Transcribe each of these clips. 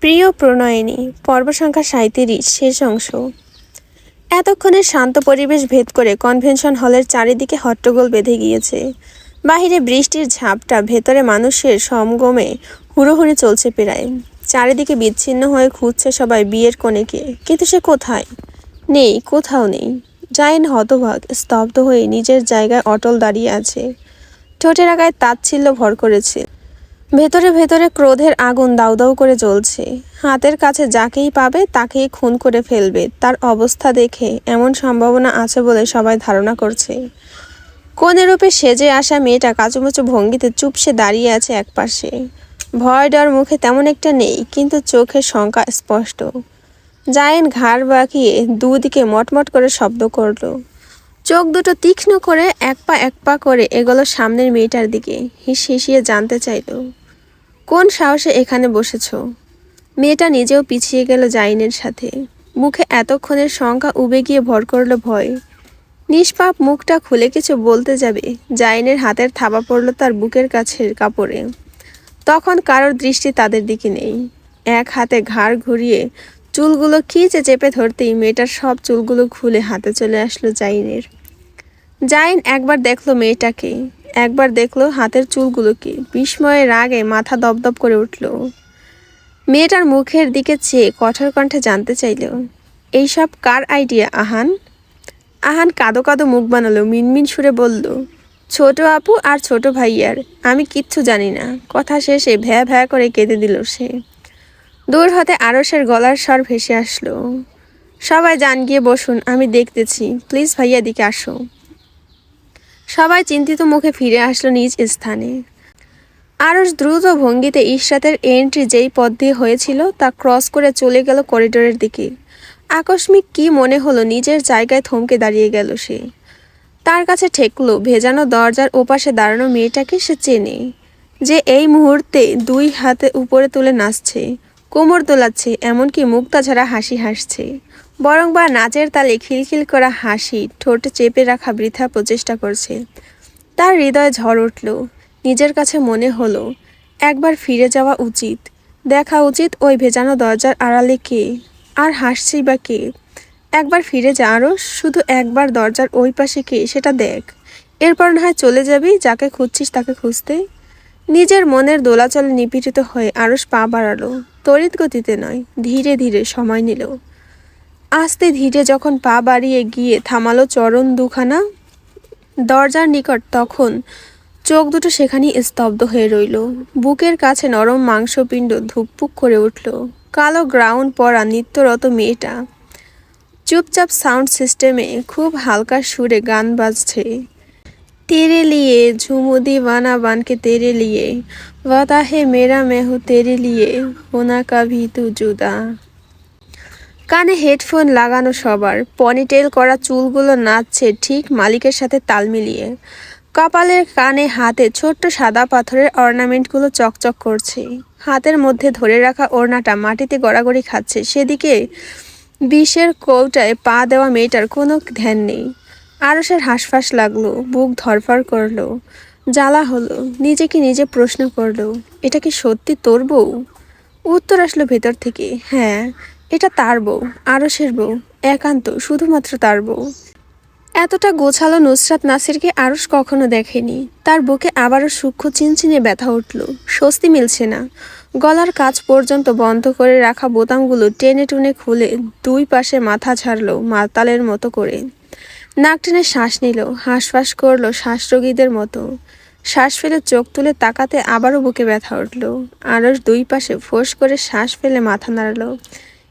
প্রিয় প্রণয়িনী পর্ব সংখ্যা ৩৭ শেষ অংশ। এতক্ষণে শান্ত পরিবেশ ভেদ করে কনভেনশন হলের চারিদিকে হট্টগোল বেঁধে গিয়েছে। বাহিরে বৃষ্টির ঝাপটা, ভেতরে মানুষের সমাগমে হুড়োহুড়ি চলছে প্রায়। চারিদিকে বিচ্ছিন্ন হয়ে খুঁজছে সবাই বিয়ের কনেকে, কিন্তু সে কোথায়? নেই, কোথাও নেই। জায়েন হতবাক, স্তব্ধ হয়ে নিজের জায়গায় অটল দাঁড়িয়ে আছে। ঠোঁটের আগায় তাচ্ছিল্য ভর করেছে। ভেতরে ভেতরে ক্রোধের আগুন দাউ দাউ করে জ্বলছে। হাতের কাছে যাকেই পাবে তাকেই খুন করে ফেলবে। তার অবস্থা দেখে এমন সম্ভাবনা আছে বলে সবাই ধারণা করছে। কোনে রূপে সেজে আসা মেয়েটা কাচুমুচু ভঙ্গিতে চুপসে দাঁড়িয়ে আছে একপাশে। ভয় ডর মুখে তেমন একটা নেই, কিন্তু চোখের শঙ্কা স্পষ্ট। জায়েন ঘাড় বাঁকিয়ে দুদিকে মটমট করে শব্দ করল। চোখ দুটো তীক্ষ্ণ করে এক পা করে এগোলো সামনের মেয়েটার দিকে। হিসিয়ে জানতে চাইল, কোন সাহসে এখানে বসেছ? মেয়েটা নিজেও পিছিয়ে গেল জাইনের সাথে। মুখে এতক্ষণের শঙ্কা উবে গিয়ে ভর করল ভয়। নিষ্পাপ মুখটা খুলে কিছু বলতে যাবে, জাইনের হাতের থাবা পড়ল তার বুকের কাছের কাপড়ে। তখন কারোর দৃষ্টি তাদের দিকে নেই। এক হাতে ঘাড় ঘুরিয়ে চুলগুলো খিঁচে চেপে ধরতেই মেয়েটার সব চুলগুলো খুলে হাতে চলে আসলো জাইনের। জাইন একবার দেখলো মেয়েটাকে, একবার দেখলো হাতের চুলগুলোকে। বিস্ময়ের রাগে মাথা দপদপ করে উঠল। মেয়েটার মুখের দিকে চেয়ে কঠোর কণ্ঠে জানতে চাইল, এইসব কার আইডিয়া আহান? আহান কাঁদো কাঁদো মুখ বানালো, মিনমিন সুরে বলল, ছোট আপু আর ছোট ভাইয়ার। আমি কিচ্ছু জানি না। কথা শেষে ভ্যা ভ্যা করে কেঁদে দিল সে। দূর হতে আরশের গলার স্বর ভেসে আসলো, সবাই যান গিয়ে বসুন, আমি দেখতেছি, প্লিজ ভাইয়া দিকে আসো। সবাই চিন্তিত মুখে ফিরে আসলো নিজ স্থানে। আরশ দ্রুত ভঙ্গিতে ইশরাতের এন্ট্রি যেই পথ দিয়ে হয়েছিল তা ক্রস করে চলে গেল করিডোরের দিকে। আকস্মিক কি মনে হলো নিজের জায়গায় থমকে দাঁড়িয়ে গেল সে। তার কাছে ঠেকলো ভেজানো দরজার ওপাশে দাঁড়ানো মেয়েটাকে সে চেনে, যে এই মুহূর্তে দুই হাতে উপরে তুলে নাচছে, কোমর দোলাচ্ছে, এমনকি মুক্তা ঝাড়া হাসি হাসছে। বরং বা নাচের তালে খিলখিল করা হাসি ঠোঁটে চেপে রাখা বৃথা প্রচেষ্টা করছে। তার হৃদয়ে ঝড় উঠল। নিজের কাছে মনে হলো একবার ফিরে যাওয়া উচিত, দেখা উচিত ওই ভেজানো দরজার আড়ালে কে, আর হাসছেই বা কে। একবার ফিরে যা আরও, শুধু একবার দরজার ওই পাশে কে সেটা দেখ। এরপর না হয় চলে যাবি যাকে খুঁজছিস তাকে খুঁজতে। নিজের মনের দোলাচলে নিপীড়িত হয়ে আরশ পা বাড়ালো, তড়িৎ গতিতে নয়, ধীরে ধীরে সময় নিল। আস্তে ধীরে যখন পা বাড়িয়ে গিয়ে থামালো চরণ দুখানা দরজার নিকট, তখন চোখ দুটো সেখানেই স্তব্ধ হয়ে রইল। বুকের কাছে নরম মাংসপিণ্ড ধুকপুক করে উঠল। কালো গ্রাউন্ড পরা নিত্যরত মেয়েটা চুপচাপ সাউন্ড সিস্টেমে খুব হালকা সুরে গান বাজছে। तेरे लिए झूमू दीवाना बन के तेरे लिए वादा है मेरा मैं हूँ तेरे लिए होना कभी तू जुदा। কানে হেডফোন লাগানো সবার, পনিটেল করা চুলগুলো নাচছে ঠিক মালিকের সাথে তাল মিলিয়ে। কপালের কানে হাতে ছোট্ট সাদা পাথরের অর্নামেন্টগুলো চকচক করছে। হাতের মধ্যে ধরে রাখা ওড়নাটা মাটিতে গড়াগড়ি খাচ্ছে। সেদিকে বিষের কৌটায় পা দেওয়া মেয়েটার কোনো ধ্যান নেই। আরশের হাঁসফাঁস লাগলো, বুক ধরফর করলো, জ্বালা হলো। নিজেকে নিজে প্রশ্ন করলো, এটা কি সত্যি তোর বউ? উত্তর আসলো ভেতর থেকে, হ্যাঁ, এটা তার বউ, আরশের বউ, একান্ত শুধুমাত্র তার বউ। এতটা গোছালো নুসরাত নাসিরকে আরশ কখনো দেখেনি। তার বুকে আবারও সূক্ষ্ম চিনচিনে ব্যথা উঠল। স্বস্তি মিলছে না। গলার কাছ পর্যন্ত বন্ধ করে রাখা বোতামগুলো টেনে টুনে খুলে দুই পাশে মাথা ঝাড়ল মাতালের মতো করে। নাক টেনে শ্বাস নিল, হাঁসফাঁস করলো শ্বাসরোগীদের মতো। শ্বাস ফেলে চোখ তুলে তাকাতে আবারও বুকে ব্যথা উঠল। আরশ দুই পাশে ফোঁস করে শ্বাস ফেলে মাথা নাড়ল।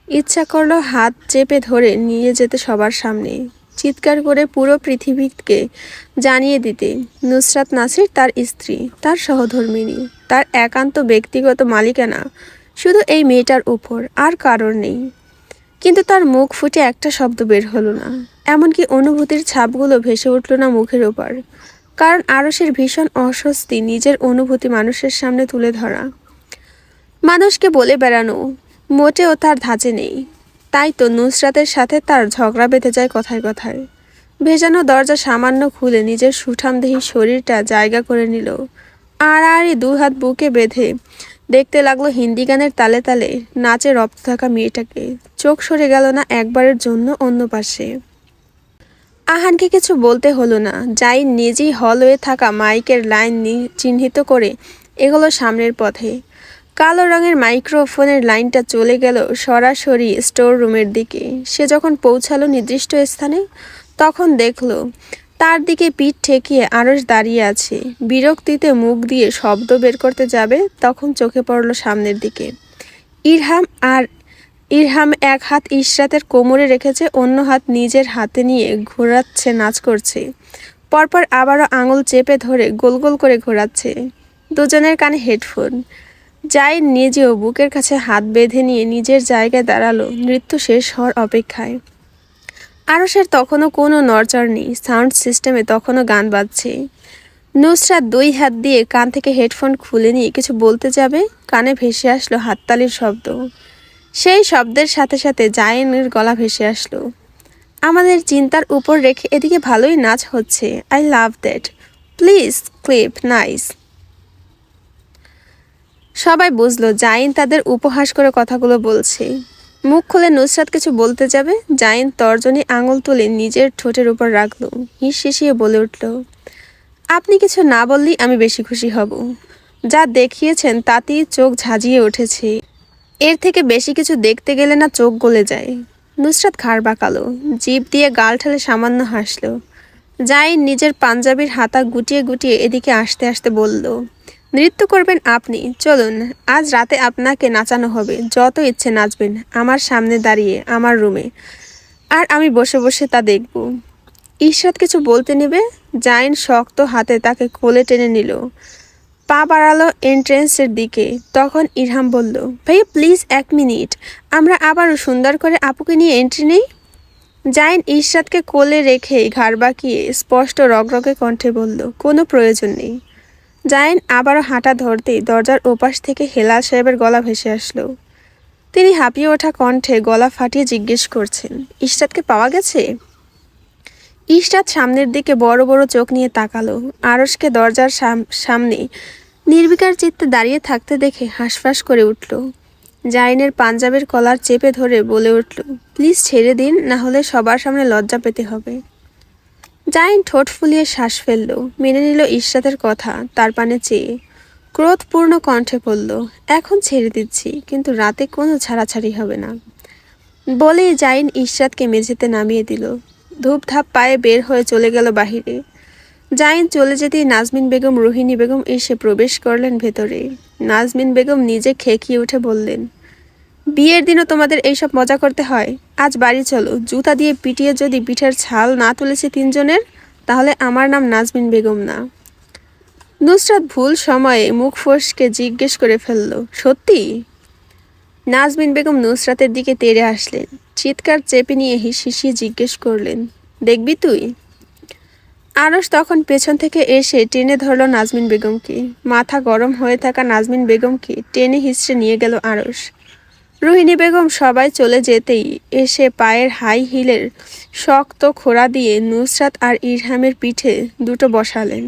ইচ্ছা করলো হাত চেপে ধরে নিয়ে যেতে সবার সামনে, চিৎকার করে পুরো পৃথিবীকে জানিয়ে দিতে নুসরাত নাসির তার স্ত্রী, তার সহধর্মিণী, তার একান্ত ব্যক্তিগত মালিকানা শুধু এই মেয়েটার উপর, আর কারোর নেই। কিন্তু তার মুখ ফুটে একটা শব্দ বের হলো না। এমনকি অনুভূতির ছাপগুলো ভেসে উঠল না মুখের ওপর। কারণ আরশের ভীষণ অস্বস্তি নিজের অনুভূতি মানুষের সামনে তুলে ধরা, মানুষকে বলে বেড়ানো মোটেও তার ধাঁচে নেই। তাই তো নুসরাতের সাথে তার ঝগড়া বেঁধে যায় কথায় কথায়। ভেজানো দরজা সামান্য খুলে নিজের সুঠামদেহী শরীরটা জায়গা করে নিল। আড়াআড়ি দু হাত বুকে বেঁধে দেখতে লাগলো হিন্দি গানের তালে তালে নাচে রপ্ত থাকা মেয়েটাকে। চোখ সরে গেল না একবারের জন্য অন্য পাশে। আহানকে কিছু বলতে হলো না, যাই নিজেই হলওয়ে থাকা মাইকের লাইন চিহ্নিত করে এগুলো সামনের পথে। কালো রঙের মাইক্রোফোনের লাইনটা চলে গেল সরাসরি স্টোর রুমের দিকে। সে যখন পৌঁছালো নির্দিষ্ট স্থানে, তখন দেখলো তার দিকে পিঠ ঠেকিয়ে আরশ দাঁড়িয়ে আছে। বিরক্তিতে মুখ দিয়ে শব্দ বের করতে যাবে, তখন চোখে পড়ল সামনের দিকে ইরহাম এক হাত ইশরাতের কোমরে রেখেছে, অন্য হাত নিজের হাতে নিয়ে ঘোরাচ্ছে, নাচ করছে। পরপর আবারও আঙুল চেপে ধরে গোল গোল করে ঘোরাচ্ছে। দুজনের কানে হেডফোন। যাই নিজেও বুকের কাছে হাত বেঁধে নিয়ে নিজের জায়গায় দাঁড়ালো, নৃত্য শেষ হওয়ার অপেক্ষায়। আরশের তখনও কোনো নড়চড় নেই, সাউন্ড সিস্টেমে তখনও গান বাজছে। নুসরাত দুই হাত দিয়ে কান থেকে হেডফোন খুলে নিয়ে কিছু বলতে যাবে, কানে ভেসে আসলো হাততালির শব্দ। সেই শব্দের সাথে সাথে জায়েনের গলা ভেসে আসলো, আমাদের চিন্তার উপর রেখে এদিকে ভালোই নাচ হচ্ছে। I love that, please clip nice. সবাই বুঝলো জাইন তাদের উপহাস করে কথাগুলো বলছে। মুখ খুলে নুসরাত কিছু বলতে যাবে, জাইন তর্জনী আঙুল তুলে নিজের ঠোঁটের উপর রাখলো, হিস শিশিয়ে বলে উঠল, আপনি কিছু না বললেই আমি বেশি খুশি হব। যা দেখিয়েছেন তাতেই চোখ ঝাঁঝিয়ে উঠেছে, এর থেকে বেশি কিছু দেখতে গেলে না চোখ গলে যায়। নুসরাত ঘাড় বাঁকালো, জিভ দিয়ে গাল ঠেলে সামান্য হাসলো। জাইন নিজের পাঞ্জাবির হাতা গুটিয়ে গুটিয়ে এদিকে আসতে আসতে বলল, নৃত্য করবেন আপনি, চলুন আজ রাতে আপনাকে নাচানো হবে, যত ইচ্ছে নাচবেন আমার সামনে দাঁড়িয়ে আমার রুমে, আর আমি বসে বসে তা দেখব। ইশরাত কিছু বলতে নেবে, জাইন শক্ত হাতে তাকে কোলে টেনে নিল, পা বাড়ালো এন্ট্রেন্সের দিকে। তখন ইরহাম বলল, ভাইয়া প্লিজ 1 মিনিট, আমরা আবারও সুন্দর করে আপুকে নিয়ে এন্ট্রি নেই। জাইন ইশরাতকে কোলে রেখে ঘাড় বাঁকিয়ে স্পষ্ট রগরগে কণ্ঠে বলল, কোনো প্রয়োজন নেই। জাইন আবারও হাঁটা ধরতেই দরজার ওপাশ থেকে হেলাল সাহেবের গলা ভেসে আসলো। তিনি হাঁপিয়ে ওঠা কণ্ঠে গলা ফাটিয়ে জিজ্ঞেস করছেন, ইশরাতকে পাওয়া গেছে? ইশরাত সামনের দিকে বড় বড় চোখ নিয়ে তাকালো। আরশকে দরজার সামনে নির্বিকার চিত্তে দাঁড়িয়ে থাকতে দেখে হাঁসফাঁস করে উঠল। জাইনের পাঞ্জাবের কলার চেপে ধরে বলে উঠল, প্লিজ ছেড়ে দিন, না হলে সবার সামনে লজ্জা পেতে হবে। জাইন ঠোঁট ফুলিয়ে শ্বাস ফেলল, মেনে নিল ইশরাতের কথা, তার পানে চেয়ে ক্রোধপূর্ণ কণ্ঠে বলল, এখন ছেড়ে দিচ্ছি, কিন্তু রাতে কোনো ছাড়াছাড়ি হবে না। বলেই জাইন ইশরাতকে মেঝেতে নামিয়ে দিল। ধূপধাপ পায়ে বের হয়ে চলে গেল বাহিরে। জাইন চলে যেতেই নাজমিন বেগম রোহিণী বেগম এসে প্রবেশ করলেন ভেতরে। নাজমিন বেগম নিজে খেকিয়ে উঠে বললেন, বিয়ের দিনও তোমাদের এইসব মজা করতে হয়? আজ বাড়ি চলো, জুতা দিয়ে পিটিয়ে যদি পিঠের ছাল না তুলেছি 3 জনের, তাহলে আমার নাম নাজমিন বেগম না। নুসরাত ভুল সময়ে মুখ ফসকে জিজ্ঞেস করে ফেলল, সত্যি? নাজমিন বেগম নুসরাতের দিকে তেড়ে আসলেন, চিৎকার চেপে নিয়ে হিসিয়ে জিজ্ঞেস করলেন, দেখবি তুই? আরশ তখন পেছন থেকে এসে টেনে ধরল নাজমিন বেগমকে। মাথা গরম হয়ে থাকা নাজমিন বেগমকে টেনে হিঁচড়ে নিয়ে গেল আরশ। রোহিণী বেগম সবাই চলে যেতেই এসে পায়ের হাই হিলের শক্ত খোড়া দিয়ে নুসরাত আর ইরহামের পিঠে দুটো বসালেন।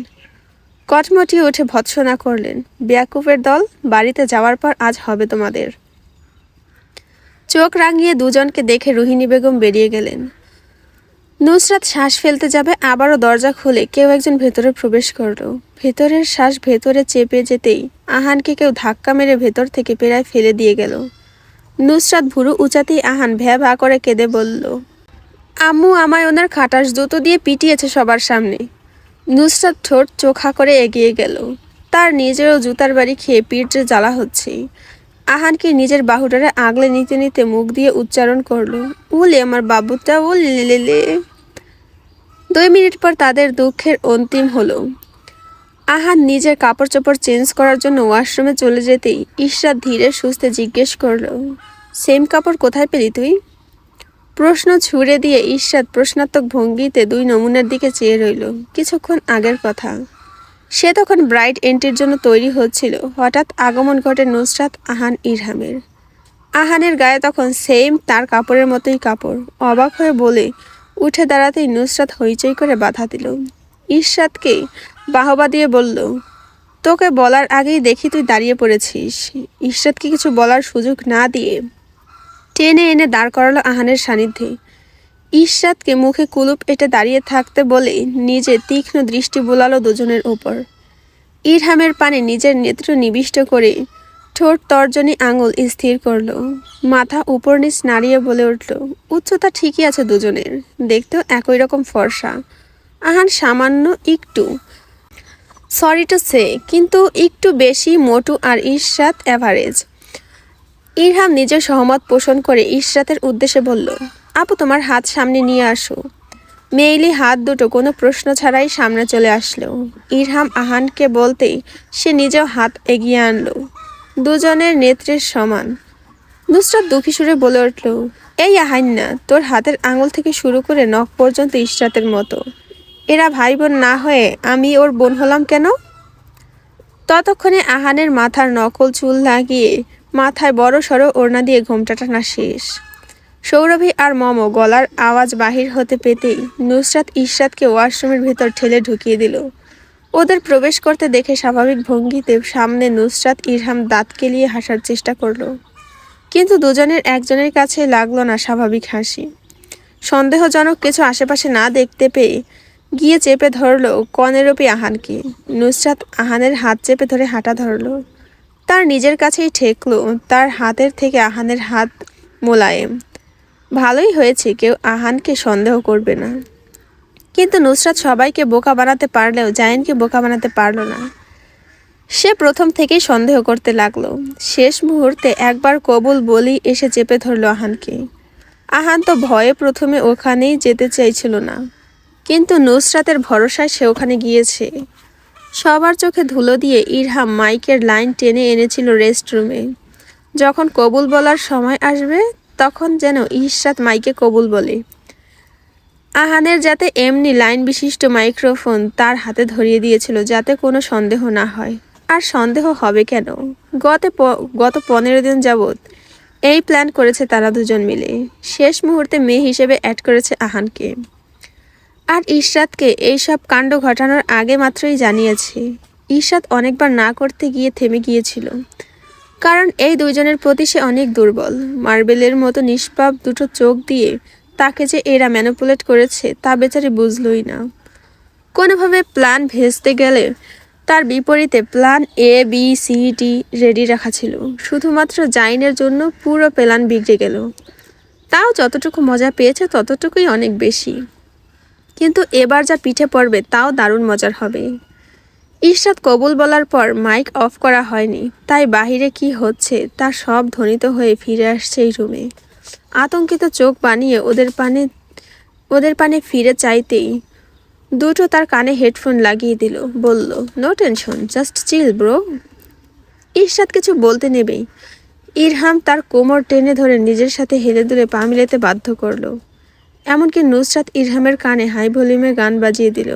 কটমটিয়ে উঠে ভৎসনা করলেন, বেয়াকুফের দল, বাড়িতে যাওয়ার পর আজ হবে তোমাদের। চোখ রাঙিয়ে দুজনকে দেখে রোহিণী বেগম বেরিয়ে গেলেন। নুসরাত শ্বাস ফেলতে যাবে, আবারও দরজা খুলে কেউ একজন ভেতরে প্রবেশ করল। ভেতরের শ্বাস ভেতরে চেপে যেতেই আহানকে কেউ ধাক্কা মেরে ভেতর থেকে প্রায় ফেলে দিয়ে গেল। নুসরাত ভুরু উঁচাতেই আহান ভ্যা ভা করে কেঁদে বলল, আম্মু আমায় ওনার খাটাস জুতো দিয়ে পিটিয়েছে সবার সামনে। নুসরাত ঠোঁট চোখা করে এগিয়ে গেল। তার নিজেরও জুতার বাড়ি খেয়ে পিঠে জ্বালা হচ্ছে। আহানকে নিজের বাহুটারে আগলে নিতে নিতে মুখ দিয়ে উচ্চারণ করলো, ওলে আমার বাবুটা, ও লে। 2 মিনিট পর তাদের দুঃখের অন্তিম হলো। আহান নিজের কাপড় চোপড় চেঞ্জ করার জন্য ওয়াশরুমে চলে যেতেই ইশরাত ধীরে সুস্থে জিজ্ঞেস করলো, সেম কাপড় কোথায় পেলি তুই? প্রশ্ন ছুড়ে দিয়ে ইশরাত প্রশ্নাত্মক ভঙ্গিতে 2 নমুনার দিকে চেয়ে রইল। কিছুক্ষণ আগের কথা, সে তখন ব্রাইড এন্ট্রির জন্য তৈরি হচ্ছিল। হঠাৎ আগমন ঘটে নুসরাত, আহান, ইরহামের। আহানের গায়ে তখন সেম তার কাপড়ের মতোই কাপড়। অবাক হয়ে বলে উঠে দাঁড়াতেই নুসরাত হইচই করে বাধা দিল। ইশরাতকে বাহবা দিয়ে বলল, তোকে বলার আগেই দেখি তুই দাঁড়িয়ে পড়েছিস। ইশরাতকে কিছু বলার সুযোগ না দিয়ে টেনে এনে দাঁড় করালো আহানের সান্নিধ্যে। ইশরাতকে মুখে কুলুপ এঁটে দাঁড়িয়ে থাকতে বলে নিজে তীক্ষ্ণ দৃষ্টি বোলালো দুজনের উপর। ইরহামের পানে নিজের নেত্র নিবিষ্ট করে ঠোঁট তর্জনী আঙুল স্থির করলো, মাথা উপর নিচ নাড়িয়ে বলে উঠল, উচ্চতা ঠিকই আছে দুজনের, দেখতেও একই রকম ফর্সা। আহান সামান্য একটু, সরি টু সে, কিন্তু একটু বেশি মোটু আর ইশরাত অ্যাভারেজ। ইরহাম নিজের সহমত পোষণ করে ইশরাতের উদ্দেশ্যে বলল, আপু তোমার হাত সামনে নিয়ে আসো। মেইলি হাত দুটো কোনো প্রশ্ন ছাড়াই সামনে চলে আসলো। ইরহাম আহানকে বলতেই সে নিজেও হাত এগিয়ে আনলো, দুজনের নেত্রের সমান। নুসরাত দুঃখী সুরে বলে উঠল, এই আহান্না, তোর হাতের আঙুল থেকে শুরু করে নখ পর্যন্ত ইশরাতের মতো। এরা ভাই বোন না হয়ে আমি ওর বোন হলাম কেন? ততক্ষণে আহানের মাথার নকল চুল লাগিয়ে মাথায় বড় সড়ো ওড়না দিয়ে ঘোমটা টানা শেষ। সৌরভী আর মম গলার আওয়াজ বাহির হতে পেতেই নুসরাত ইশরাতকে ওয়াশরুমের ভেতর ঠেলে ঢুকিয়ে দিল। ওদের প্রবেশ করতে দেখে স্বাভাবিক ভঙ্গিতে সামনে নুসরাত ইরহাম দাঁত কেলিয়ে হাসার চেষ্টা করলো, কিন্তু দুজনের একজনের কাছে লাগলো না স্বাভাবিক হাসি। সন্দেহজনক কিছু আশেপাশে না দেখতে পেয়ে গিয়ে চেপে ধরলো কনেরূপী আহানকে। নুসরাত আহানের হাত চেপে ধরে হাঁটা ধরলো, তার নিজের কাছেই ঠেকলো। তার হাতের থেকে আহানের হাত মোলায়েম। ভালোই হয়েছে, কেউ আহানকে সন্দেহ করবে না। কিন্তু নুসরাত সবাইকে বোকা বানাতে পারলেও জায়েনকে বোকা বানাতে পারল না। সে প্রথম থেকেই সন্দেহ করতে লাগলো। শেষ মুহূর্তে একবার কবুল বলি এসে চেপে ধরলো আহানকে। আহান তো ভয়ে প্রথমে ওখানেই যেতে চাইছিল না, কিন্তু নুসরাতের ভরসায় সে ওখানে গিয়েছে। সবার চোখে ধুলো দিয়ে ইরহাম মাইকের লাইন টেনে এনেছিল রেস্টরুমে। যখন কবুল বলার সময় আসবে তখন যেন ইশরাত মাইকে কবুল বলে। আহানের যাতে এমনি লাইন বিশিষ্ট মাইক্রোফোন তার হাতে ধরিয়ে দিয়েছিল যাতে কোনো সন্দেহ না হয়। আর সন্দেহ হবে কেন? গত 15 দিন যাবৎ এই প্ল্যান করেছে তারা দুজন মিলে। শেষ মুহূর্তে মেয়ে হিসেবে অ্যাড করেছে আহানকে। আর ইশরাতকে এইসব কাণ্ড ঘটানোর আগে মাত্রই জানিয়েছে। ইশরাত অনেকবার না করতে গিয়ে থেমে গিয়েছিল, কারণ এই দুইজনের প্রতি সে অনেক দুর্বল। মার্বেলের মতো নিষ্পাপ দুটো চোখ দিয়ে তাকে যে এরা ম্যানিপুলেট করেছে তা বেচারি বুঝলই না। কোনোভাবে প্ল্যান ভেস্তে গেলে তার বিপরীতে প্ল্যান ABCD রেডি রাখা ছিল। শুধুমাত্র জাইনের জন্য পুরো প্ল্যান বিগড়ে গেল। তাও যতটুকু মজা পেয়েছে ততটুকুই অনেক বেশি। কিন্তু এবার যা পিঠে পড়বে তাও দারুণ মজার হবে। ইশরাত কবুল বলার পর মাইক অফ করা হয়নি, তাই বাহিরে কি হচ্ছে তা সব ধ্বনিত হয়ে ফিরে আসছে এই রুমে। আতঙ্কিত চোখ বানিয়ে ওদের পানে ফিরে চাইতেই দুটো তার কানে হেডফোন লাগিয়ে দিল, বলল, no tension, just chill bro. Ishrat কিছু বলতে নেবেই ইরহাম তার কোমর টেনে ধরে নিজের সাথে হেলে দুলে পা মিলাতে বাধ্য করলো। এমনকি নুসরাত ইরহামের কানে হাই ভলিউমে গান বাজিয়ে দিল।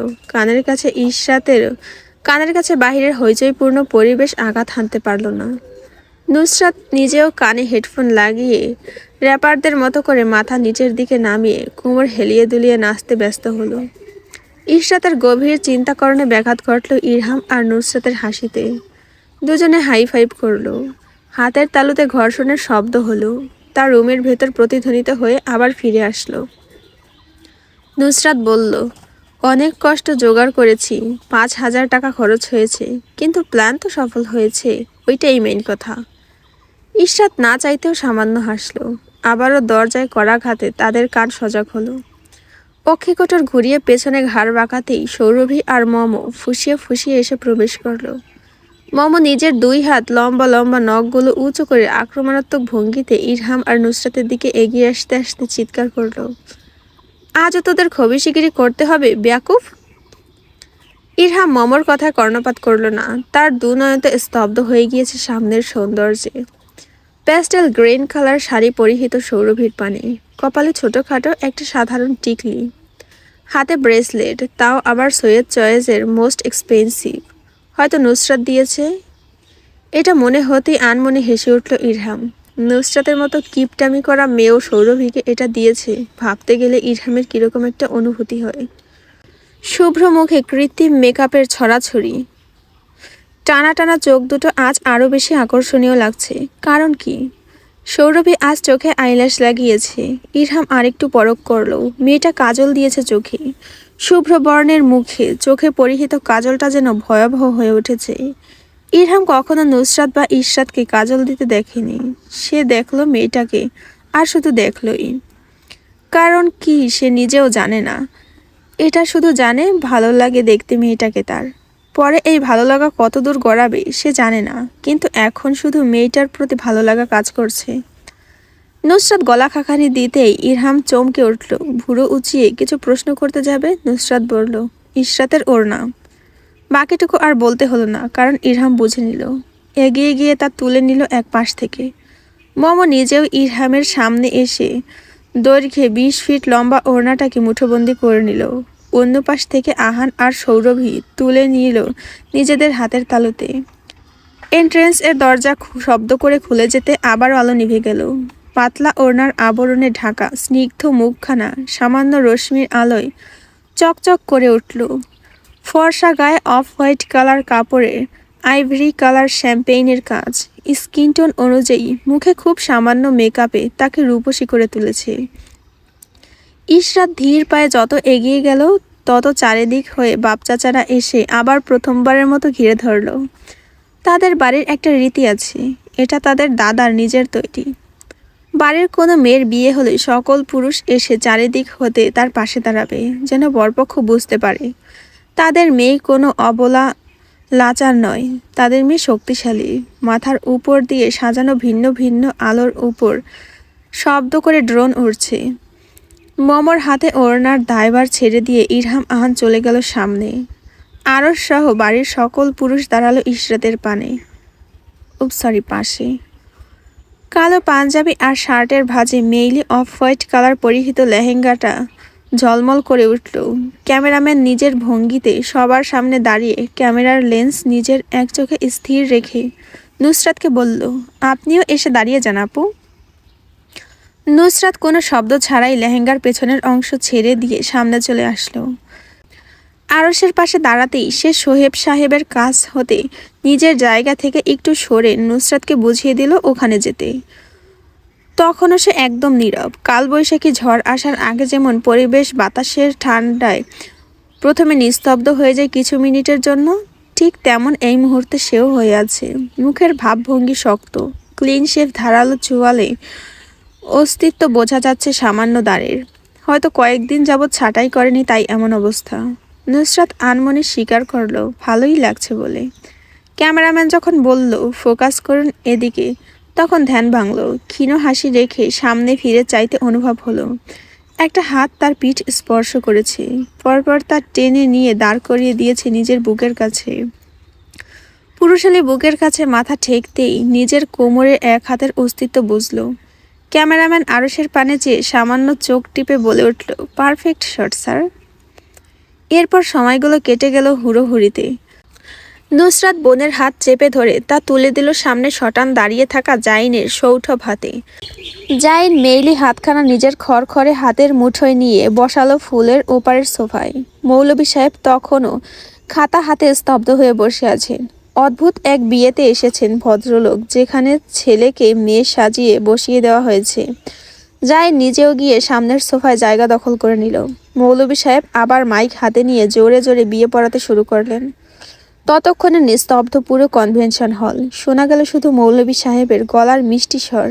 কানের কাছে বাহিরের হইচইপূর্ণ পরিবেশ আঘাত হানতে পারল না। নুসরাত নিজেও কানে হেডফোন লাগিয়ে র্যাপারদের মতো করে মাথা নিচের দিকে নামিয়ে কোমর হেলিয়ে দুলিয়ে নাচতে ব্যস্ত হলো। ইশরাতের গভীর চিন্তাকরণে ব্যাঘাত ঘটল ইরহাম আর নুসরাতের হাসিতে। দুজনে হাই ফাইভ করলো। হাতের তালুতে ঘর্ষণের শব্দ হলো। তার রুমের ভেতর প্রতিধ্বনিত হয়ে আবার ফিরে আসলো। নুসরাত বলল, অনেক কষ্ট জোগাড় করেছি, 5,000 টাকা খরচ হয়েছে, কিন্তু প্ল্যান তো সফল হয়েছে, ওইটাই মেইন কথা। ইশরাত না চাইতেও সামান্য হাসলো। আবারও দরজায় করাঘাতে তাদের কান সজাগ হলো। অক্ষিকোটর ঘুরিয়ে পেছনে ঘাড় বাঁকাতেই সৌরভী আর মম ফুঁসিয়ে ফুঁসিয়ে এসে প্রবেশ করলো। মম নিজের 2 হাত লম্বা লম্বা নখগুলো উঁচু করে আক্রমণাত্মক ভঙ্গিতে ইরহাম আর নুসরাতের দিকে এগিয়ে আসতে আসতে চিৎকার করলো, আজও তোদের খবিশিগিরি করতে হবে বেয়াকুফ। ইরহাম মমর কথায় কর্ণপাত করল না। তার দুনয়নতে স্তব্ধ হয়ে গিয়েছে সামনের সৌন্দর্যে। প্যাস্টেল গ্রিন কালার শাড়ি পরিহিত সৌরভীর পানে, কপালে ছোটোখাটো একটা সাধারণ টিকলি, হাতে ব্রেসলেট, তাও আবার সৈয়দ চয়েসের মোস্ট এক্সপেন্সিভ। হয়তো নুসরাত দিয়েছে। এটা মনে হতেই আনমনে হেসে উঠল ইরহাম। নুসরাতের মতো কিপটামি করা মেয়েও সৌরভীকে এটা দিয়েছে ভাবতে গেলে ইরহামের কিরকম একটা অনুভূতি হয়। শুভ্র মুখে কৃত্রিম মেকআপের ছড়াছড়ি, টানা টানা চোখ দুটো আজ আরও বেশি আকর্ষণীয় লাগছে। কারণ কি? সৌরভী আজ চোখে আইল্যাশ লাগিয়েছে। ইরহাম আরেকটু পরখ করলো। মেয়েটা কাজল দিয়েছে চোখে, শুভ্র বর্ণের মুখে চোখে পরিহিত কাজলটা যেন ভয়াবহ হয়ে উঠেছে। ইরহাম কখনো নুসরাত বা ইশরাতকে কাজল দিতে দেখেনি। সে দেখলো মেয়েটাকে, আর শুধু দেখলই। কারণ কি সে নিজেও জানে না। এটা শুধু জানে ভালো লাগে দেখতে মেয়েটাকে তার। পরে এই ভালো লাগা কত দূর গড়াবে সে জানে না, কিন্তু এখন শুধু মেয়েটার প্রতি ভালো লাগা কাজ করছে। নুসরাত গলা খাকানি দিতেই ইরহাম চমকে উঠল। ভুরু উঁচিয়ে কিছু প্রশ্ন করতে যাবে নুসরাত বলল, ইশরাতের ওড়না। বাকিটুকু আর বলতে হলো না, কারণ ইরহাম বুঝে নিল। এগিয়ে গিয়ে তা তুলে নিল এক পাশ থেকে। মমো নিজেও ইরহামের সামনে এসে দৈর্ঘ্যে 20 ফিট লম্বা ওড়নাটাকে মুঠোবন্দি করে নিল। অন্য পাশ থেকে আহান আর সৌরভী তুলে নিল নিজেদের হাতের তালুতে। এন্ট্রেন্স এর দরজা শব্দ করে খুলে যেতে আবারও আলো নিভে গেল। পাতলা ওড়নার আবরণে ঢাকা স্নিগ্ধ মুখখানা সামান্য রশ্মির আলোয় চকচক করে উঠল। ফর্সা গায়ে অফ হোয়াইট কালার কাপড়ে আইভরি কালার শ্যাম্পেইনের কাজ, স্কিন টোন অনুযায়ী মুখে খুব সামান্য মেকআপে তাকে রূপসী করে তুলেছে। ইশরাত ধীর পায়ে যত এগিয়ে গেল তত চারিদিক হয়ে বাপ চাচারা এসে আবার প্রথমবারের মতো ঘিরে ধরল। তাদের বাড়ির একটা রীতি আছে, এটা তাদের দাদার নিজের তৈরি। বাড়ির কোনো মেয়ের বিয়ে হলে সকল পুরুষ এসে চারিদিক হতে তার পাশে দাঁড়াবে, যেন বরপক্ষ বুঝতে পারে তাদের মেয়ে কোনো অবলা লাচার নয়, তাদের মেয়ে শক্তিশালী। মাথার উপর দিয়ে সাজানো ভিন্ন ভিন্ন আলোর উপর শব্দ করে ড্রোন উড়ছে। মমর হাতে ওড়নার দায়ভার ছেড়ে দিয়ে ইরহাম আহান চলে গেল সামনে। আরশ সহ বাড়ির সকল পুরুষ দাঁড়ালো ইশরাতের পাশে। কালো পাঞ্জাবি আর শার্টের ভাঁজে মেইলি অফ হোয়াইট কালার পরিহিত লেহেঙ্গাটা ঝলমল করে উঠল। ক্যামেরাম্যান নিজের ভঙ্গিতে সবার সামনে দাঁড়িয়ে ক্যামেরার লেন্স নিজের এক চোখে স্থির রেখে নুসরাতকে বলল, আপনিও এসে দাঁড়িয়ে যান আপু। নুসরাত কোনো শব্দ ছাড়াই লেহেঙ্গার পেছনের অংশ ছেড়ে দিয়ে সামনে চলে আসলো। আরশের পাশে দাঁড়াতেই সে সোহেব সাহেবের কাছ হতে নিজের জায়গা থেকে একটু সরে নুসরাতকে বুঝিয়ে দিল ওখানে যেতে। তখনও সে একদম নীরব। কালবৈশাখী ঝড় আসার আগে যেমন পরিবেশ বাতাসের ঠান্ডায় প্রথমে নিস্তব্ধ হয়ে যায় কিছু মিনিটের জন্য, ঠিক তেমন এই মুহূর্তে সেও হয়ে আছে। মুখের ভাবভঙ্গি শক্ত, ক্লিন শেভ, ধারালো চোয়ালে অস্তিত্ব বোঝা যাচ্ছে সামান্য দাঁড়ের। হয়তো কয়েকদিন যাবৎ ছাঁটাই করেনি, তাই এমন অবস্থা। নুসরাত আনমনে স্বীকার করলো ভালোই লাগছে বলে। ক্যামেরাম্যান যখন বলল ফোকাস করুন এদিকে, তখন ধ্যান ভাঙল। ক্ষীণ হাসি রেখে সামনে ফিরে চাইতে অনুভব হলো একটা হাত তার পিঠ স্পর্শ করেছে, পরপর তার টেনে নিয়ে দাঁড় করিয়ে দিয়েছে নিজের বুকের কাছে। পুরুষালী বুকের কাছে মাথা ঠেকতেই নিজের কোমরের এক হাতের অস্তিত্ব বুঝল। ক্যামেরাম্যান আরশের পানে চেয়ে সামান্য চোখ টিপে বলে উঠল, পারফেক্ট শট স্যার। এরপর সময়গুলো কেটে গেল হুড়োহুড়িতে। নুসরাত বোনের হাত চেপে ধরে তা তুলে দিল সামনে শটান দাঁড়িয়ে থাকা জাইনের সৌঠভ হাতে। জাইন মেইলি হাতখানা নিজের খড়খড়ে হাতের মুঠোয় নিয়ে বসালো ফুলের ওপারের সোফায়। মৌলভী সাহেব তখনও খাতা হাতে স্তব্ধ হয়ে বসে আছেন। অদ্ভুত এক বিয়েতে এসেছেন ভদ্রলোক, যেখানে ছেলেকে মেয়ে সাজিয়ে বসিয়ে দেওয়া হয়েছে। জাইন নিজেও গিয়ে সামনের সোফায় জায়গা দখল করে নিল। মৌলভী সাহেব আবার মাইক হাতে নিয়ে জোরে জোরে বিয়ে পড়াতে শুরু করলেন। ততক্ষণে নিস্তব্ধ পুরো কনভেনশন হল। শোনা গেল শুধু মৌলভী সাহেবের গলার মিষ্টি স্বর।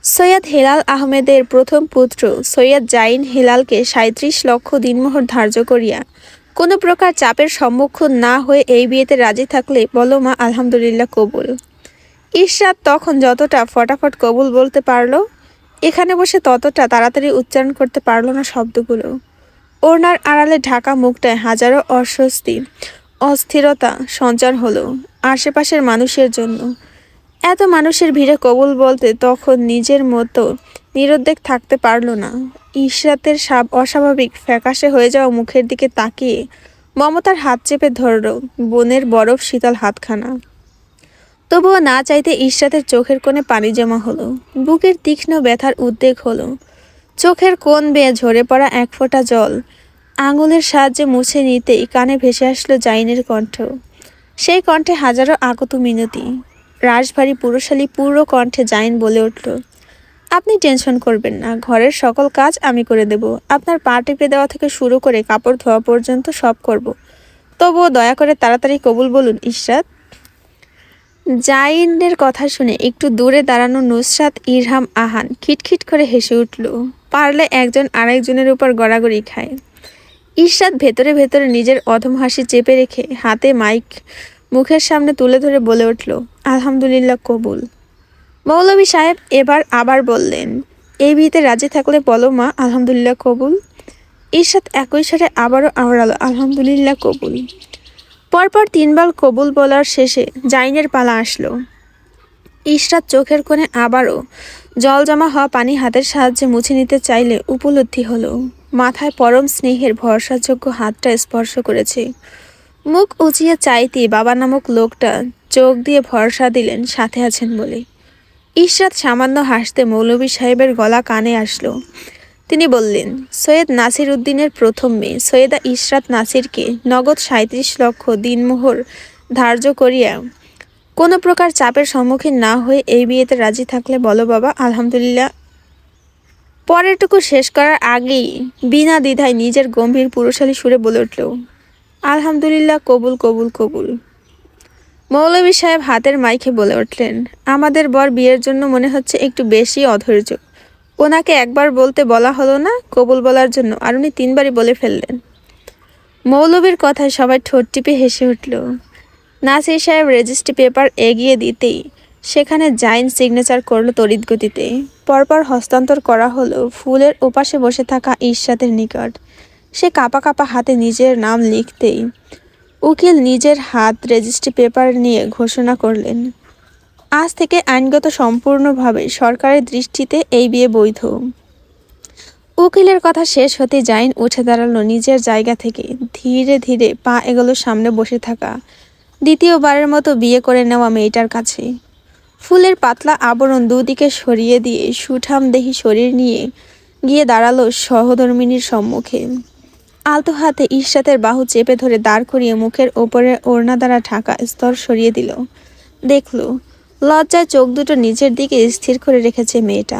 সৈয়দ হেলাল আহমেদের প্রথম পুত্র সৈয়দ জাইন হেলালকে ৩৭ লক্ষ দিনমোহর ধার্য করিয়া কোনো প্রকার চাপের সম্মুখীন না হয়ে এই বিয়েতে রাজি থাকলে বলো মা আলহামদুলিল্লাহ কবুল। ইশরাত তখন যতটা ফটাফট কবুল বলতে পারল, এখানে বসে ততটা তাড়াতাড়ি উচ্চারণ করতে পারল না শব্দগুলো। ওড়নার আড়ালে ঢাকা মুখটায় হাজারো অস্বস্তি, অস্থিরতা সঞ্চার হলো আশেপাশের মানুষের জন্য। এত মানুষের ভিড়ে কবুল বলতে তখন নিজের মতো নিরুদ্বেগ থাকতে পারল না। ইশরাতের অস্বাভাবিক ফ্যাকাশে হয়ে যাওয়া মুখের দিকে তাকিয়ে মমতার হাত চেপে ধরল বোনের বরফ শীতল হাতখানা। তবুও না চাইতে ইশরাতের চোখের কোণে পানি জমা হলো। বুকের তীক্ষ্ণ ব্যথার উদ্বেগ হলো। চোখের কোণ বেয়ে ঝরে পড়া এক ফোঁটা জল আঙুলের সাহায্যে মুছে নিতেই কানে ভেসে আসলো জাইনের কণ্ঠ, সেই কণ্ঠে হাজারো আগত মিনতি। রাশভারী পুরুষালী পুরো কণ্ঠে জাইন বলে উঠল, আপনি টেনশন করবেন না, ঘরের সকল কাজ আমি করে দেব। আপনার পা টিপে দেওয়া থেকে শুরু করে কাপড় ধোয়া পর্যন্ত সব করব। তবুও দয়া করে তাড়াতাড়ি কবুল বলুন ইশরাত। জাইনের কথা শুনে একটু দূরে দাঁড়ানো নুসরাত, ইরহাম, আহান খিটখিট করে হেসে উঠল। পারলে একজন আরেকজনের উপর গড়াগড়ি খায়। ইশরাত ভেতরে ভেতরে নিজের অধম হাসি চেপে রেখে হাতে মাইক মুখের সামনে তুলে ধরে বলে উঠল, আলহামদুলিল্লাহ কবুল। মৌলভী সাহেব এবার আবার বললেন, এই বিয়েতে রাজি থাকলে বলো মা, আলহামদুলিল্লাহ কবুল। ইশরাত একই সাথে আবারও আওড়ালো, আলহামদুলিল্লাহ কবুল। পরপর তিনবার কবুল বলার শেষে জাইনের পালা আসলো। ইশরাত চোখের কোণে আবারও জল জমা হওয়া পানি হাতের সাহায্যে মুছে নিতে চাইলে উপলব্ধি হলো মাথায় পরম স্নেহের ভরসাযোগ্য হাতটা স্পর্শ করেছে। মুখ উঁচিয়ে চাইতে বাবা নামক লোকটা চোখ দিয়ে ভরসা দিলেন সাথে আছেন বলে। ইশরাত সামান্য হাসতে মৌলভী সাহেবের গলা কানে আসলো। তিনি বললেন, সৈয়দ নাসির উদ্দিনের প্রথম মেয়ে সৈয়দা ইশরাত নাসিরকে নগদ ৩৭ লক্ষ দিনমোহর ধার্য করিয়া কোনো প্রকার চাপের সম্মুখীন না হয়ে এই বিয়েতে রাজি থাকলে বলো বাবা, আলহামদুলিল্লাহ। পরেরটুকু শেষ করার আগেই বিনা দ্বিধায় নিজের গম্ভীর পুরুষালী সুরে বলে উঠল, আলহামদুলিল্লাহ কবুল কবুল কবুল। মৌলভী সাহেব হাতের মাইকে বলে উঠলেন, আমাদের বর বিয়ের জন্য মনে হচ্ছে একটু বেশি অধৈর্য। ওনাকে একবার বলতে বলা হলো না কবুল বলার জন্য, আর উনি তিনবারই বলে ফেললেন। মৌলভীর কথায় সবাই ঠোঁট টিপে হেসে উঠল। নাসির সাহেব রেজিস্ট্রি পেপার এগিয়ে দিতেই সেখানে জাইন সিগনেচার করলো তড়িৎ গতিতে। পরপর হস্তান্তর করা হলো ফুলের ওপাশে বসে থাকা ইশরাতের নিকট। সে কাঁপা কাঁপা হাতে নিজের নাম লিখতেই উকিল নিজের হাত রেজিস্ট্রি পেপার নিয়ে ঘোষণা করলেন, আজ থেকে আইনগত সম্পূর্ণভাবে সরকারের দৃষ্টিতে এই বিয়ে বৈধ। উকিলের কথা শেষ হতে জাইন উঠে দাঁড়ালো নিজের জায়গা থেকে। ধীরে ধীরে পা এগোলো সামনে বসে থাকা দ্বিতীয়বারের মতো বিয়ে করে নেওয়া মেয়েটার কাছে। ফুলের পাতলা আবরণ দুদিকে সরিয়ে দিয়ে সুঠাম দেহি শরীর নিয়ে গিয়ে দাঁড়ালো সহধর্মিনীর সম্মুখে। আলতো হাতে ইশরাতের বাহু চেপে ধরে দাঁড় করিয়ে মুখের ওপরে ওড়না দ্বারা ঢাকা স্তর সরিয়ে দিল। দেখল লজ্জায় চোখ দুটো নিচের দিকে স্থির করে রেখেছে মেয়েটা।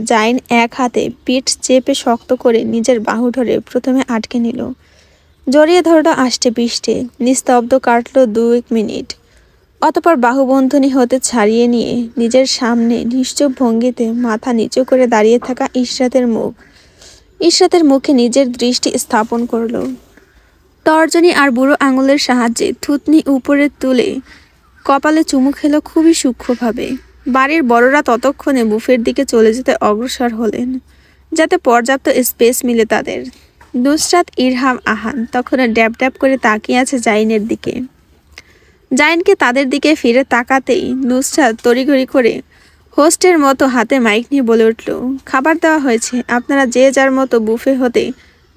জাইন এক হাতে পিঠ চেপে শক্ত করে নিজের বাহু ধরে প্রথমে আটকে নিল, জড়িয়ে ধরল আষ্টে পিষ্টে। নিস্তব্ধ কাটল ২-১ মিনিট। অতপর বাহুবন্ধনী হতে ছাড়িয়ে নিয়ে নিজের সামনে নিশ্চুপ ভঙ্গিতে মাথা নিচু করে দাঁড়িয়ে থাকা ইশরাতের মুখে নিজের দৃষ্টি স্থাপন করল। তর্জনী আর বুড়ো আঙুলের সাহায্যে থুতনি উপরে তুলে কপালে চুমু খেলো খুবই সূক্ষ্মভাবে। বাড়ির বড়রা ততক্ষণে বুফের দিকে চলে যেতে অগ্রসর হলেন, যাতে পর্যাপ্ত স্পেস মিলে তাদের। নুসরাত, ইরহাম, আহান তখনও ড্যাব ড্যাব করে তাকিয়ে আছে জাইনের দিকে। জাইনকে তাদের দিকে ফিরে তাকাতেই নুসরাত তড়িঘড়ি করে হোস্টের মতো হাতে মাইক নিয়ে বলে উঠল, খাবার দেওয়া হয়েছে, আপনারা যে যার মতো বুফে হতে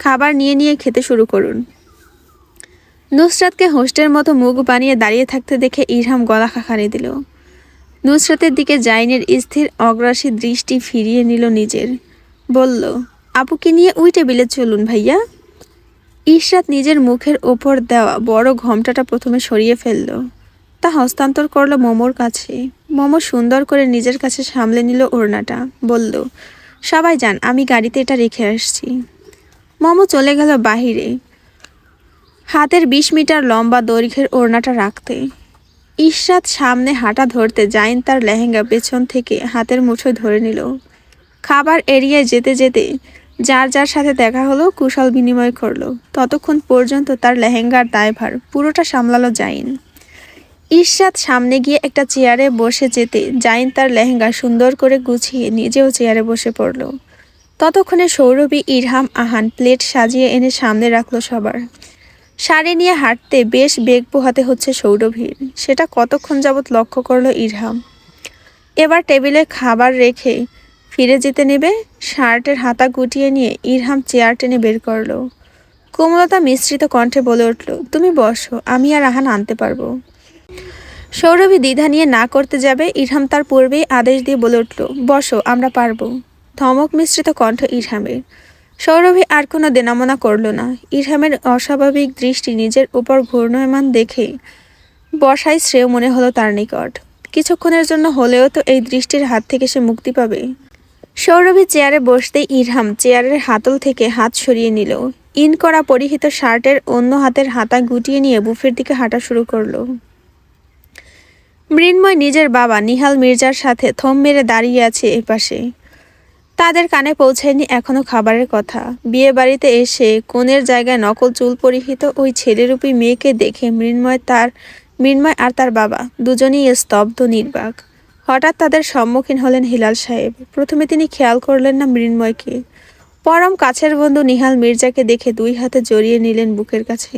খাবার নিয়ে নিয়ে খেতে শুরু করুন। নুসরাতকে হোস্টের মতো মুখ বানিয়ে দাঁড়িয়ে থাকতে দেখে ইরহাম গলা খাকারি দিল। নুসরাতের দিকে জাইনের স্থির অগ্রাসী দৃষ্টি ফিরিয়ে নিল নিজের। বলল, আপুকে নিয়ে ওই টেবিলে চলুন ভাইয়া। ইশরাত নিজের মুখের ওপর দেওয়া বড় ঘোমটাটা প্রথমে সরিয়ে ফেলল, তা হস্তান্তর করলো মোমোর কাছে। মোমো সুন্দর করে নিজের কাছে সামলে নিল ওড়নাটা। বলল, সবাই যান, আমি গাড়িতে এটা রেখে আসছি। মোমো চলে গেল বাহিরে হাতের ২০ মিটার লম্বা দৈর্ঘ্যের ওড়নাটা রাখতে। ইশরাত সামনে হাঁটা ধরতে জাইন তার লেহেঙ্গা পেছন থেকে হাতের মুঠোয় ধরে নিল। খাবার এড়িয়ে যেতে যেতে যার যার সাথে দেখা হলো কুশল বিনিময় করলো। ততক্ষণ পর্যন্ত তার লেহেঙ্গার দায়ভার পুরোটা সামলালো জাইন। ইশরাত সামনে গিয়ে একটা চেয়ারে বসে যেতে জাইন তার লেহেঙ্গা সুন্দর করে গুছিয়ে নিজেও চেয়ারে বসে পড়ল। ততক্ষণে সৌরভী, ইরহাম, আহান প্লেট সাজিয়ে এনে সামনে রাখলো সবার। শাড়ি নিয়ে হাঁটতে বেশ বেগ পোহাতে হচ্ছে সৌরভীর, সেটা কতক্ষণ যাবৎ লক্ষ্য করলো ইরহাম। এবার টেবিলে খাবার রেখে ফিরে যেতে নেবে শার্টের হাতা গুটিয়ে নিয়ে ইরহাম চেয়ার টেনে বের করলো। কোমলতা মিশ্রিত কণ্ঠে বলে উঠল, তুমি বসো, আমি আর আহান আনতে পারবো। সৌরভী দ্বিধা নিয়ে না করতে যাবে, ইরহাম তার পূর্বেই আদেশ দিয়ে বলে উঠল, বসো, আমরা পারবো। ধমক মিশ্রিত কণ্ঠ ইরহামের। সৌরভী আর কোনো দেনামনা করল না। ইরহামের অস্বাভাবিক দৃষ্টি নিজের উপর ঘূর্ণয়মান দেখে বসাই শ্রেয় মনে হলো তার নিকট। কিছুক্ষণের জন্য হলেও তো এই দৃষ্টির হাত থেকে সে মুক্তি পাবে। সৌরভী চেয়ারে বসতেই ইরহাম চেয়ারের হাতল থেকে হাত সরিয়ে নিল। ইন করা পরিহিত শার্টের অন্য হাতের হাতা গুটিয়ে নিয়ে বুফের দিকে হাঁটা শুরু করলো। মৃন্ময় নিজের বাবা নিহাল মির্জার সাথে থম মেরে দাঁড়িয়ে আছে এপাশে। তাদের কানে পৌঁছায়নি এখনো খাবারের কথা। বিয়ে বাড়িতে এসে কনের জায়গায় নকল চুল পরিহিত ওই ছেলেরূপী মেয়েকে দেখে মৃন্ময় আর তার বাবা দুজনেই স্তব্ধ নির্বাক। হঠাৎ তাদের সম্মুখীন হলেন হিলাল সাহেব। প্রথমে তিনি খেয়াল করলেন না মৃন্ময়কে। পরম কাছের বন্ধু নিহাল মির্জাকে দেখে দুই হাতে জড়িয়ে নিলেন বুকের কাছে।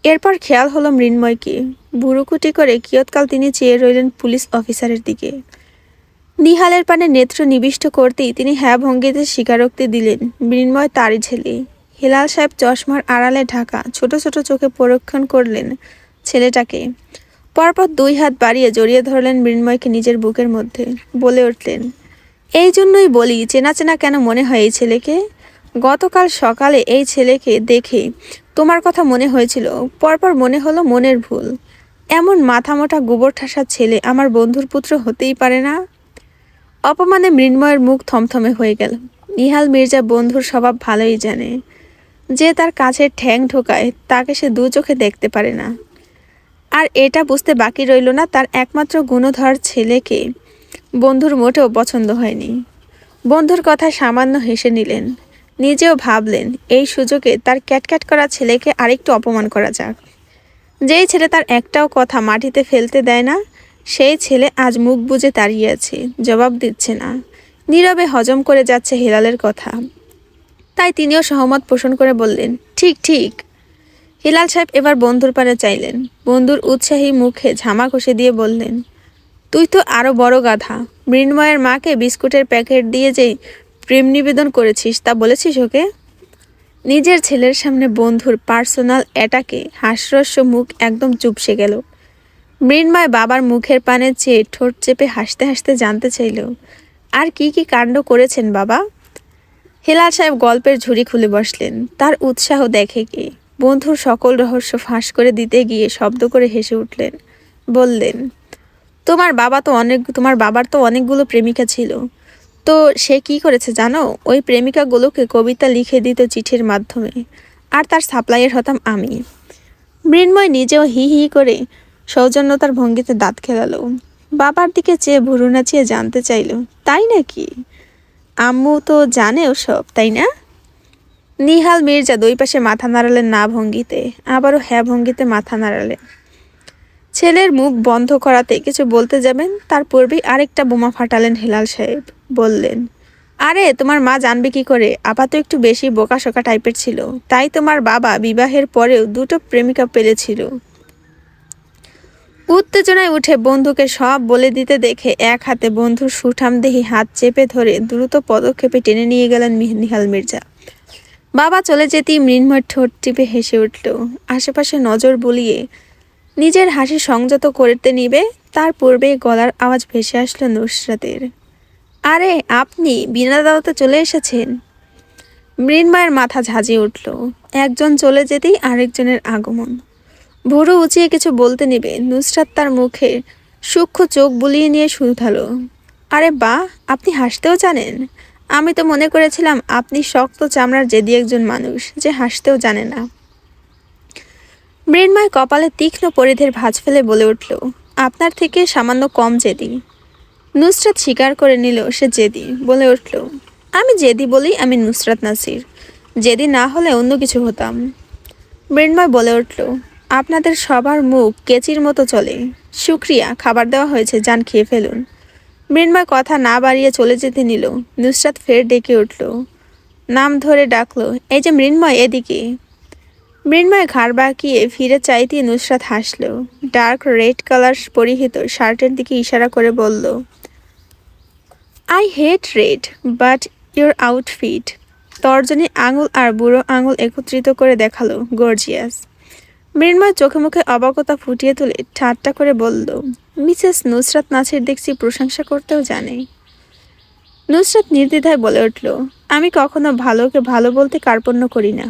এরপর খেয়াল হলো মৃন্ময়কে। ভুরুকুটি করে কিয়ৎকাল তিনি চেয়ে রইলেন পুলিশ অফিসারের দিকে। নিহালের পানে নেত্র নিবিষ্ট করতেই তিনি হ্যাঁ ভঙ্গিতে স্বীকারোক্তি দিলেন মৃন্ময় তারই ছেলে। হিলাল সাহেব চশমার আড়ালে ঢাকা ছোট ছোট চোখে পরীক্ষণ করলেন ছেলেটাকে। পরপর দুই হাত বাড়িয়ে জড়িয়ে ধরলেন মৃন্ময়কে নিজের বুকের মধ্যে। বলে উঠলেন, এই জন্যই বলি চেনা চেনা কেন মনে হয় এই ছেলেকে। গতকাল সকালে এই ছেলেকে দেখে তোমার কথা মনে হয়েছিল, পরপর মনে হলো মনের ভুল। এমন মাথামোটা গোবর ঠাসার ছেলে আমার বন্ধুর পুত্র হতেই পারে না। অপমানে মৃন্ময়ের মুখ থমথমে হয়ে গেল। নিহাল মির্জা বন্ধুর স্বভাব ভালোই জানে। যে তার কাছে ঠ্যাং ঢোকায় তাকে সে দু চোখে দেখতে পারে না। আর এটা বুঝতে বাকি রইল না তার একমাত্র গুণধর ছেলেকে বন্ধুর মোটেও পছন্দ হয়নি। বন্ধুর কথা সামান্য হেসে নিলেন। নিজেও ভাবলেন এই সুযোগে তার ক্যাটক্যাট করা ছেলেকে আরেকটু অপমান করা যাক। যেই ছেলে তার একটাও কথা মাটিতে ফেলতে দেয় না, সেই ছেলে আজ মুখ বুজে দাঁড়িয়ে আছে, জবাব দিচ্ছে না, নীরবে হজম করে যাচ্ছে হিলালের কথা। তাই তিনিও সহমত পোষণ করে বললেন, ঠিক ঠিক। হিলাল সাহেব এবার বন্ধুর পানে চাইলেন। বন্ধুর উৎসাহী মুখে ঝামা ঘষে দিয়ে বললেন, তুই তো আরো বড় গাধা। মৃন্ময়ের মাকে বিস্কুটের প্যাকেট দিয়ে যে প্রেম নিবেদন করেছিস তা বলেছিস ওকে? নিজের ছেলের সামনে বন্ধুর পার্সোনাল অ্যাটাকে হাস্যরস্য মুখ একদম চুপসে গেল। মৃন্ময় বাবার মুখের পানে চেয়ে ঠোঁট চেপে হাসতে হাসতে জানতে চাইল, আর কি কি কাণ্ড করেছেন বাবা? হিলাল সাহেব গল্পের ঝুড়ি খুলে বসলেন। তার উৎসাহ দেখে কি বন্ধুর সকল রহস্য ফাঁস করে দিতে গিয়ে শব্দ করে হেসে উঠলেন। বললেন, তোমার বাবার তো অনেকগুলো প্রেমিকা ছিল। তো সে কি করেছে জানো? ওই প্রেমিকাগুলোকে কবিতা লিখে দিত চিঠির মাধ্যমে, আর তার সাপ্লাইয়ের হতাম আমি। মৃন্ময় নিজেও হি হি করে সৌজন্যতার ভঙ্গিতে দাঁত খেলালো। বাবার দিকে চেয়ে ভুরু নাচিয়ে জানতে চাইল, তাই নাকি? আম্মু তো জানে ওসব, তাই না? নিহাল মির্জা দুই পাশে মাথা নাড়ালেন না ভঙ্গিতে, আবারও হ্যাঁ ভঙ্গিতে মাথা নাড়ালেন। ছেলের মুখ বন্ধ করাতে কিছু বলতে যাবেন তার পূর্বেই আরেকটা বোমা ফাটালেন হিলাল সাহেব। বললেন, আরে তোমার মা জানবে কি করে? আপা তো একটু বেশি বোকাশোকা টাইপের ছিল, তাই তোমার বাবা বিবাহের পরেও দুটো প্রেমিকা পেলেছিল। উত্তেজনায় উঠে বন্ধুকে সব বলে দিতে দেখে এক হাতে বন্ধুর সুঠামদেহী হাত চেপে ধরে দ্রুত পদক্ষেপে টেনে নিয়ে গেলেন নিহাল মির্জা। বাবা চলে যেতেই মৃন্ময় ঠোঁট টিপে হেসে উঠল। আশেপাশে নজর বুলিয়ে নিজের হাসি সংযত করতে নিবে তার পূর্বেই গলার আওয়াজ ভেসে আসলো নুসরাতের, আরে আপনি বিনা দাওয়াতে চলে এসেছেন। মৃন্ময়ের মাথা ঝাঁঝিয়ে উঠল। একজন চলে যেতেই আরেকজনের আগমন। ভুরু উঁচিয়ে কিছু বলতে নিবে নুসরাত তার মুখে সূক্ষ্ম চোখ বুলিয়ে নিয়ে শুধালো, আরে বাহ, আপনি হাসতেও জানেন? আমি তো মনে করেছিলাম আপনি শক্ত চামড়ার জেদি একজন মানুষ যে হাসতেও জানে না। মৃন্ময় কপালে তীক্ষ্ণ পরিধের ভাঁজ ফেলে বলে উঠল, আপনার থেকে সামান্য কম জেদি। নুসরাত স্বীকার করে নিল সে জেদি। বলে উঠল, আমি জেদি বলি আমি নুসরাত নাসির, জেদি না হলে অন্য কিছু হতাম। মৃন্ময় বলে উঠল, আপনাদের সবার মুখ কেচির মতো চলে। শুক্রিয়া, খাবার দেওয়া হয়েছে, যান খেয়ে ফেলুন। মৃন্ময় কথা না বাড়িয়ে চলে যেতে নিল। নুসরাত ফের ডেকে উঠল, নাম ধরে ডাকলো, এই যে মৃন্ময়, এদিকে। মৃন্ময় ঘাড় বাঁকিয়ে ফিরে চাইতে নুসরাত হাসল। ডার্ক রেড কালার পরিহিত শার্টের দিকে ইশারা করে বলল, I hate red but your outfit. তর্জনী আঙুল আর বুড়ো আঙুল একত্রিত করে দেখালো, গর্জিয়াস। মৃন্ময় চোখে মুখে অবাকতা ফুটিয়ে তুলে ঠাট্টা করে বলল, মিসেস নুসরাত নাসির দেখছি প্রশংসা করতেও জানে। নুসরাত নির্দ্বিধায় বলে উঠল, আমি কখনো ভালোকে ভালো বলতে কার্পণ্য করি না।